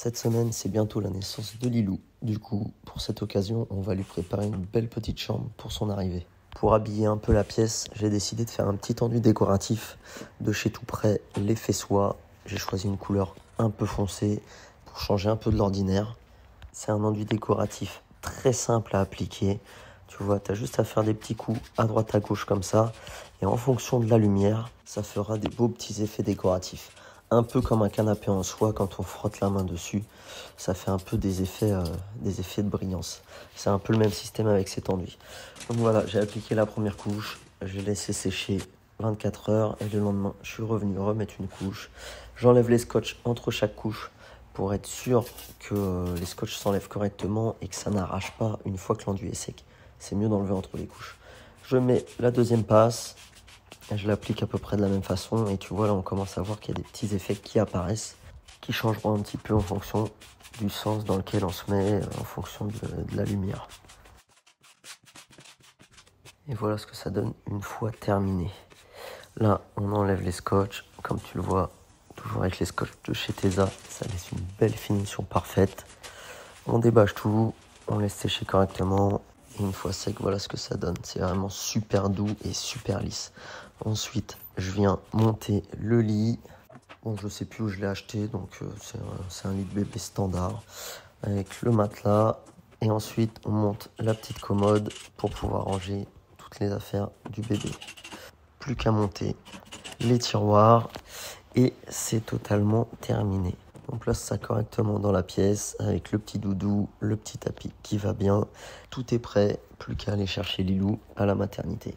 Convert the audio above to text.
Cette semaine, c'est bientôt la naissance de Lilou. Du coup, pour cette occasion, on va lui préparer une belle petite chambre pour son arrivée. Pour habiller un peu la pièce, j'ai décidé de faire un petit enduit décoratif de chez Tout Prêt, les Fessois. J'ai choisi une couleur un peu foncée pour changer un peu de l'ordinaire. C'est un enduit décoratif très simple à appliquer. Tu vois, tu as juste à faire des petits coups à droite à gauche comme ça. Et en fonction de la lumière, ça fera des beaux petits effets décoratifs. Un peu comme un canapé en soie, quand on frotte la main dessus, ça fait un peu des effets de brillance. C'est un peu le même système avec cet enduit. Donc voilà, j'ai appliqué la première couche, j'ai laissé sécher 24 heures et le lendemain, je suis revenu remettre une couche. J'enlève les scotch entre chaque couche pour être sûr que les scotch s'enlèvent correctement et que ça n'arrache pas une fois que l'enduit est sec. C'est mieux d'enlever entre les couches. Je mets la deuxième passe. Je l'applique à peu près de la même façon et tu vois là on commence à voir qu'il y a des petits effets qui apparaissent, qui changeront un petit peu en fonction du sens dans lequel on se met, en fonction de la lumière. Et voilà ce que ça donne une fois terminé. Là on enlève les scotch, comme tu le vois, toujours avec les scotch de chez Tesa, ça laisse une belle finition parfaite. On débâche tout, on laisse sécher correctement. Et une fois sec, voilà ce que ça donne. C'est vraiment super doux et super lisse. Ensuite, je viens monter le lit. Bon, je sais plus où je l'ai acheté, donc c'est un lit de bébé standard avec le matelas. Et ensuite, on monte la petite commode pour pouvoir ranger toutes les affaires du bébé. Plus qu'à monter les tiroirs et c'est totalement terminé. On place ça correctement dans la pièce avec le petit doudou, le petit tapis qui va bien. Tout est prêt, plus qu'à aller chercher Lilou à la maternité.